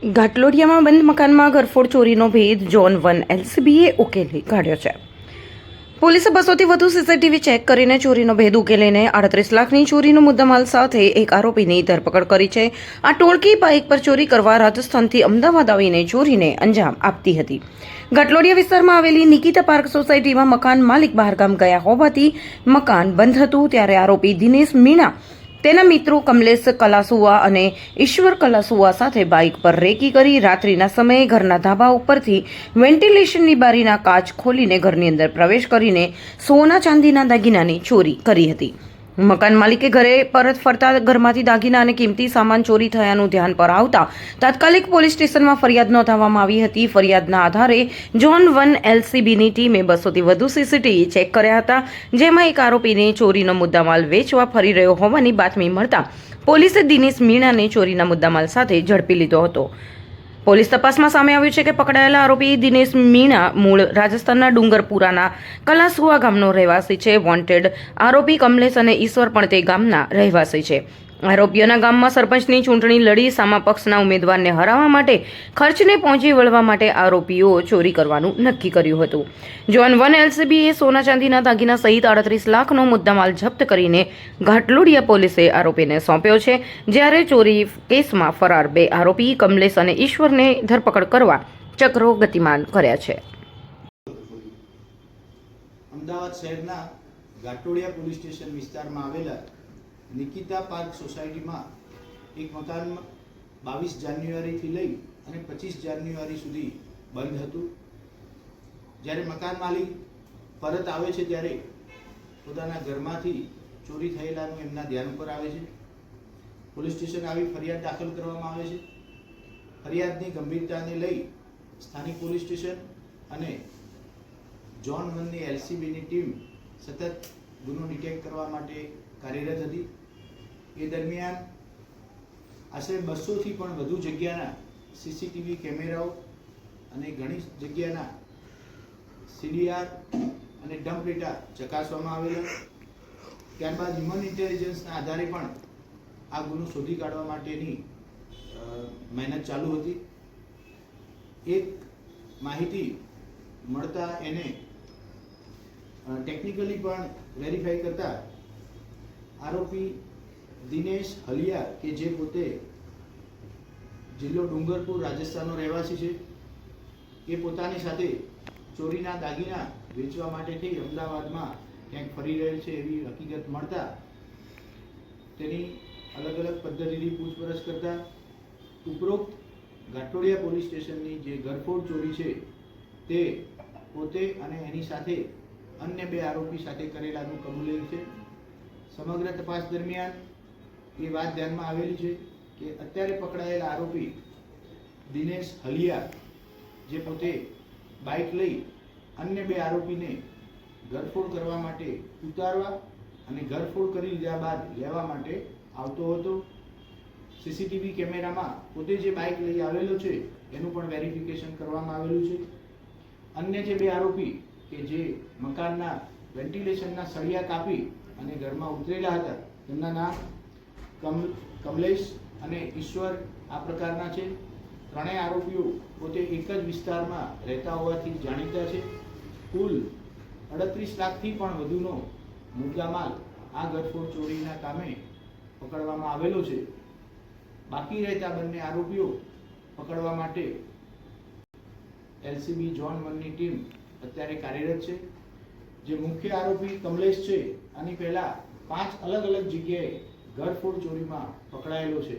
ઘાટલોડિયામાં બંધ મકાનમાં ઘરફોડ ચોરીનો ભેદ ઝોન 1 એલસીબીએ ઉકેલી કાઢ્યો છે. પોલીસે 200થી વધુ સીસીટીવી ચેક કરીને ચોરીનો ભેદ ઉકેલીને 38 લાખની ચોરીનો મુદ્દામાલ સાથે એક આરોપીની ધરપકડ કરી છે. આ ટોળકી બાઇક પર ચોરી કરવા રાજસ્થાનથી અમદાવાદ આવીને ચોરીને અંજામ આપતી હતી. ઘાટલોડિયા વિસ્તારમાં આવેલી નિકિતા પાર્ક સોસાયટીમાં મકાન માલિક બહારગામ ગયા હોવાથી મકાન બંધ હતું, ત્યારે આરોપી દિનેશ મીણા તેના મિત્રો કમલેશ કલાસુવા અને ઈશ્વર કલાસુવા સાથે બાઇક પર રેકી કરી રાત્રિના સમયે ઘરના ધાબા ઉપરથી વેન્ટિલેશનની બારીના કાચ ખોલીને ઘરની અંદર પ્રવેશ કરીને સોના ચાંદીના દાગીનાની ચોરી કરી હતી. મકાન માલિકે ઘરે પરત ફરતા ઘરમાંથી દાગીના અને કિંમતી સામાન ચોરી થયાનું ધ્યાન પર આવતા તાત્કાલિક પોલીસ સ્ટેશનમાં ફરિયાદ નોંધાવવામાં આવી હતી. ફરિયાદના આધારે ઝોન 1 એલસીબીની ટીમે 200થી વધુ સીસીટીવી ચેક કર્યા હતા, જેમાં એક આરોપીને ચોરીનો મુદ્દામાલ વેચવા ફરી રહ્યો હોવાની બાતમી મળતા પોલીસે દિનેશ મીણાને ચોરીના મુદ્દામાલ સાથે ઝડપી લીધો હતો. પોલીસ તપાસમાં સામે આવ્યું છે કે પકડાયેલા આરોપી દિનેશ મીણા મૂળ રાજસ્થાનના ડુંગરપુરાના કલાસુવા ગામનો રહેવાસી છે. વોન્ટેડ આરોપી કમલેશ અને ઈશ્વર પણ તે ગામના રહેવાસી છે. આરોપીઓના ગામમાં સરપંચની ચૂંટણી લડી સામા પક્ષના ઉમેદવારને હરાવવા માટે ખર્ચને પહોંચી વળવા માટે આરોપીઓ ચોરી કરવાનું નક્કી કર્યું હતું. ઝોન 1 એલસીબીએ સોના ચાંદીના દાગીના સહિત 38 લાખનો મુદ્દામાલ જપ્ત કરીને ઘાટલોડિયા પોલીસે આરોપીને સોંપ્યો છે, જ્યારે ચોરી કેસમાં ફરાર 2 આરોપી કમલેશ અને ઈશ્વરને ધરપકડ કરવા ચક્રો ગતિમાન કર્યા છે. અમદાવાદ શહેરના ઘાટલોડિયા પોલીસ સ્ટેશન વિસ્તારમાં આવેલા નિકિતા પાર્ક સોસાયટીમાં એક મકાન 22 જાન્યુઆરીથી લઈ અને 25 જાન્યુઆરી સુધી બંધ હતું. જ્યારે મકાન માલિક પરત આવે છે ત્યારે પોતાના ઘરમાંથી ચોરી થયેલાનું એમના ધ્યાન ઉપર આવે છે. પોલીસ સ્ટેશન આવી ફરિયાદ દાખલ કરવામાં આવે છે. ફરિયાદની ગંભીરતાને લઈ સ્થાનિક પોલીસ સ્ટેશન અને ઝોન 1ની એલસીબીની ટીમ સતત ગુનો ડિટેક્ટ કરવા માટે કાર્યરત હતી. એ દરમિયાન આશરે 200થી પણ વધુ જગ્યાના સીસીટીવી કેમેરાઓ અને ઘણી જગ્યાના સીડીઆર અને ડમ્પ ડેટા ચકાસવામાં આવેલા. ત્યારબાદ હ્યુમન ઇન્ટેલિજન્સના આધારે પણ આ ગુનો શોધી કાઢવા માટેની મહેનત ચાલુ હતી. એક માહિતી મળતા એને ટેકનિકલી પણ વેરીફાઈ કરતા આરોપી દિનેશ હલિયા કે જે પોતે જિલ્લો ડુંગરપુર રાજસ્થાનનો રહેવાસી છે, એ પોતાની સાથે ચોરીના દાગીના વેચવા માટે થઈ અમદાવાદમાં ક્યાંક ફરી રહેલ છે એવી હકીકત મળતા તેની અલગ અલગ પદ્ધતિથી પૂછપરછ કરતા ઉપરોક્ત ઘાટલોડિયા પોલીસ સ્ટેશનની જે ઘરફોડ ચોરી છે તે પોતે અને એની સાથે અન્ય 2 આરોપી સાથે કરેલાનું કબૂલેલ છે. સમગ્ર તપાસ દરમિયાન એ વાત ધ્યાનમાં આવેલી છે કે અત્યારે પકડાયેલા આરોપી દિનેશ હલિયા જે પોતે બાઇક લઈ અન્ય 2 આરોપીને ઘરફોડ કરવા માટે ઉતારવા અને ઘરફોડ કરી લીધા બાદ લેવા માટે આવતો હતો. સીસીટીવી કેમેરામાં પોતે જે બાઇક લઈ આવેલો છે એનું પણ વેરિફિકેશન કરવામાં આવેલું છે. અન્ય જે 2 આરોપી કે જે મકાનના વેન્ટિલેશનના સળિયા કાપી અને ઘરમાં ઉતરેલા હતા તેમના નામ કમલેશ અને ઈશ્વર આ પ્રકારના છે. ત્રણેય આરોપીઓ પોતે એક જ વિસ્તારમાં રહેતા હોવાથી જાણીતા છે. કુલ 38 લાખથી પણ વધુનો મુદ્દામાલ આ ઘરફોડ ચોરીના કામે પકડવામાં આવેલો છે. બાકી રહેતા બંને આરોપીઓ પકડવા માટે એલસીબી ઝોન 1ની ટીમ અત્યારે કાર્યરત છે. જે મુખ્ય આરોપી કમલેશ છે આની પહેલા 5 અલગ અલગ જગ્યાએ ઘરફોડ ચોરીમાં પકડાયેલો છે.